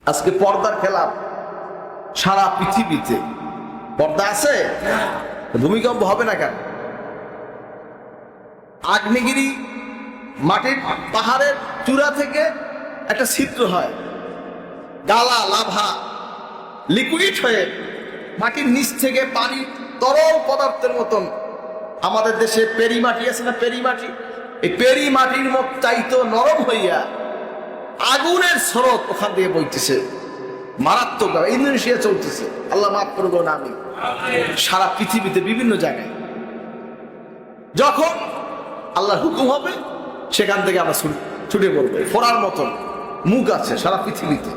আজকে পর্দার খেলাফ সারা পৃথিবীতে। পর্দা আছে, ভূমিকম্প হবে না কেন? আগ্নেয়গিরি মাটির পাহাড়ের চূড়া থেকে একটা ছিদ্র হয়, গালা লাভা লিকুইড হয়ে মাটির নিচ থেকে পানি তরল পদার্থের মতন। আমাদের দেশে পেরি মাটি আছে না, পেরি মাটি, এই পেরি মাটির মত চাইতো নরম হইয়া আগুনের স্রোত ওখান দিয়ে বইতেছে, মারাত্মক। ইন্দোনেশিয়া চলতেছে, আল্লাহ মাফ করবো না আমি, সারা পৃথিবীতে বিভিন্ন জায়গায়। যখন আল্লাহর হুকুম হবে সেখান থেকে আমরা ছুটে পড়বো। ফোরার মতন মুখ আছে সারা পৃথিবীতে।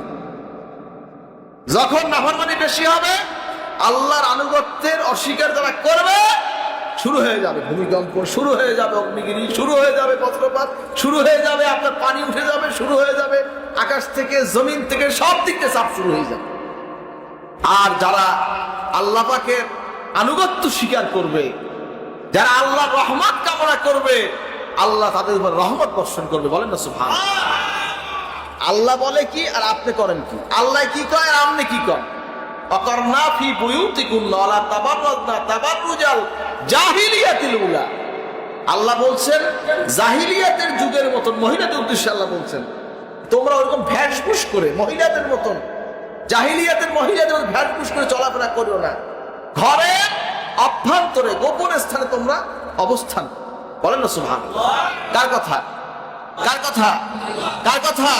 যখন নাফরমানি বেশি হবে, আল্লাহর আনুগত্যের অস্বীকার যারা করবে, শুরু হয়ে যাবে ভূমিকম্প, শুরু হয়ে যাবে অগ্নিগিরি, শুরু হয়ে যাবে বজ্রপাত, শুরু হয়ে যাবে আপনার পানি উঠে যাবে, শুরু হয়ে যাবে আকাশ থেকে জমিন থেকে সব দিক থেকে চাপ শুরু হয়ে যাবে। আর যারা আল্লাহ পাকের আনুগত্য স্বীকার করবে, যারা আল্লাহর রহমত কামনা করবে, আল্লাহ তাদের উপর রহমত বর্ষণ করবে। বলেন না সুবহানাল্লাহ। আল্লাহ বলে কি আর আপনি করেন কি? আল্লাহ কি কয় আর আপনি কি করেন? অকরনা ফি বুয়ুতিকুন্না লা তাবাররাজনা তাবাররুজাল জাহিলিয়াতিল উলা। আল্লাহ বলছেন জাহিলিয়াতের যুগের মতন, মহিলাদের উদ্দেশ্যে আল্লাহ বলছেন তোমরা ওরকম ভ্যাসভুস করে মহিলাদের মতন, জাহিলিয়াতের মহিলাদের মতন ভ্যাসভুস করে চলাফেরা করিও না। ঘরে অভ্যন্তরে গোপন স্থানে তোমরা অবস্থান। বলেন না সুবহানাল্লাহ। কার কথা? কার কথা? কার কথা?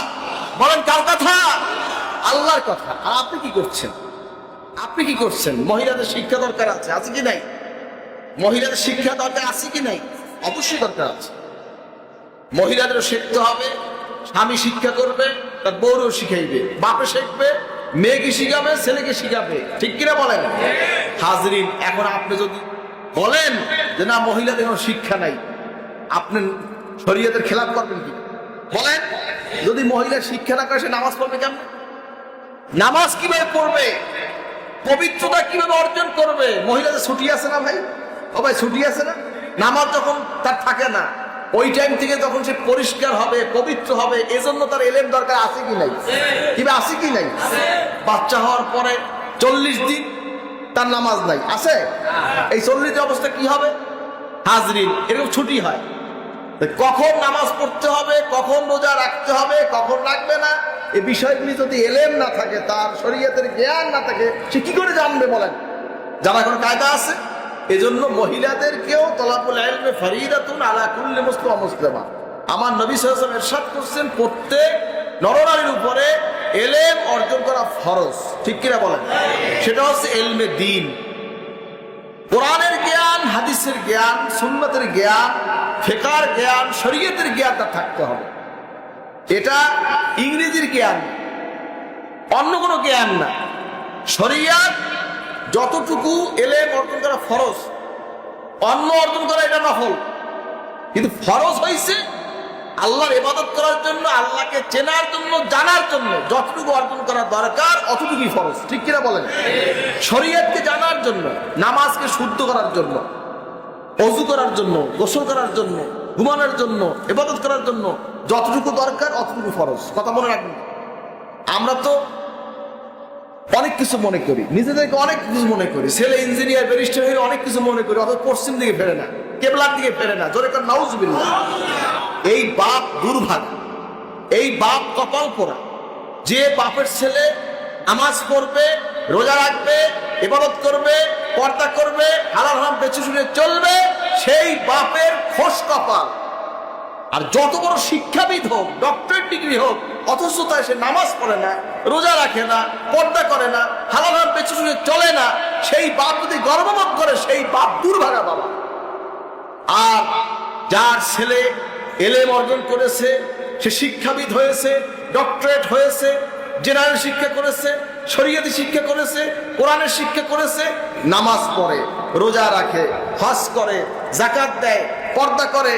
বলেন কার কথা? আল্লাহর কথা। আর আপনি কি করছেন? আপনি কি করছেন? মহিলাদের শিক্ষা দরকার আছে, আছে কি নাই? মহিলাদের শিক্ষা দরকার আছে কি নাই? অবশ্যই দরকার আছে। মহিলাদেরও শিখতে হবে। স্বামী শিক্ষা করবে, তার বউরও শিখাইবে, বাপে শিখবে, মেয়েকে শিখাবে, ছেলেকে শিখাবে। ঠিক কিনা বলেন? হাজরিন, এখন আপনি যদি বলেন যে না মহিলাদের কোনো শিক্ষা নাই, আপনি শরীয়তের খেলাফ করবেন কি? বলেন, যদি মহিলার শিক্ষা না করে সে নামাজ পড়বে কেমন? নামাজ কিভাবে পড়বে? পবিত্রতা কিভাবে অর্জন করবে? মহিলাদের ছুটি আছে না ভাই? ও ভাই, ছুটি আছে না? নামাজ যখন তার থাকে না, ওই টাইম থেকে যখন সে পরিষ্কার হবে, পবিত্র হবে, এজন্য তার এলেম দরকার আছে কি নাই? কিভাবে আছে কি নাই? বাচ্চা হওয়ার পরে 40 দিন তার নামাজ নাই, আছে? এই 40 অবস্থা কি হবে? হাজরিন, এরকম ছুটি হয়। কখন নামাজ পড়তে হবে, কখন রোজা রাখতে হবে, কখন রাখবে না, এই বিষয়গুলি যদি এলেম না থাকে, তার শরীয়তের জ্ঞান না থাকে, সে কি করে জানবে বলেন? যারা কোনো কায়দা আছে। এজন্য মহিলাদেরকেও তলাবুল ইলমে ফরিদাতুন আলা কুল্লি মুসলিম ওয়া মুসলিমা। আমার নবী সাল্লাল্লাহু আলাইহি ওয়াসাল্লাম ইরশাদ করছেন প্রত্যেক নরনারীর উপরে এলেম অর্জন করা ফরজ। ঠিক কিনা বলেন? সেটা হচ্ছে ইলমে দ্বীন, কোরআনের জ্ঞান, হাদিসের জ্ঞান, সুন্নতের জ্ঞান, ফিকহের জ্ঞান, শরীয়তের জ্ঞানটা থাকতে হবে। এটা ইংরেজির জ্ঞান, অন্য কোনো জ্ঞান না। শরীয়ত যতটুকু এলেম অর্জন করা ফরজ, অন্য অর্জন করা এটা নফল। কিন্তু ফরজ হয়েছে আল্লাহর ইবাদত করার জন্য, আল্লাহকে চেনার জন্য, জানার জন্য যতটুকু অর্জন করা দরকার অতটুকুই ফরজ। ঠিক কিনা বলেন? শরীয়তকে জানার জন্য, নামাজকে শুদ্ধ করার জন্য, ওযু করার জন্য, গোসল করার জন্য, ঘুমানোর জন্য, ইবাদত করার জন্য যতটুকু দরকার অতটুকু ফরজ। কথা মনে রাখবেন। আমরা তো অনেক কিছু মনে করি, নিজেদেরকে অনেক কিছু মনে করি, ছেলে ইঞ্জিনিয়ার ব্যারিস্টার হয়ে অনেক কিছু মনে করি, অথচ পশ্চিম দিকে ফেরে না, কেবলার দিকে ফেরে না। জোরে কর নাউজুবিল্লাহ। এই বাপ দুর্ভাগ্য, এই বাপ কপাল পোড়া। যে বাপের ছেলে নামাজ পড়বে, রোজা রাখবে, ইবাদত করবে, পর্দা করবে, হালাল হারাম বেছে শুনে চলবে, সেই বাপের খোশ কপাল। আর যত বড় শিক্ষাবিদ হোক, ডক্টরেট ডিগ্রি হোক, অথচ তাই সে নামাজ পড়ে না, রোজা রাখে না, পর্দা করে না, হালাল হারাম বেছে শুনে চলে না, সেই বাপ যদি গর্ববোধ করে, সেই বাপ দুর্ভাগা বাবা। আর যার ছেলে এলেম অর্জন করেছে, সে শিক্ষাবিদ হয়েছে, ডক্টরেট হয়েছে, জেনারেল শিক্ষা করেছে, শরীয়তি শিক্ষা করেছে, কোরআনের শিক্ষা করেছে, নামাজ পড়ে, রোজা রাখে, হজ করে, যাকাত দেয়, পর্দা করে,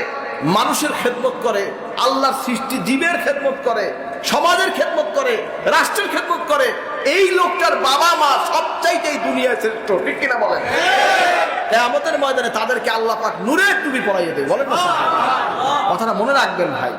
মানুষের খেদমত করে, আল্লাহর সৃষ্টি জীবের খেদমত করে, সমাজের খেদমত করে, রাষ্ট্রের খেদমত করে, এই লোকটার বাবা মা সবচাইতে এই দুনিয়ায় শ্রেষ্ঠ। ঠিক কিনা বলেন? কিয়ামতের ময়দানে তাদেরকে আল্লাহ পাক নূরের টুপি পরাইয়ে দেবে। বলেন না? কথাটা মনে রাখবেন ভাই।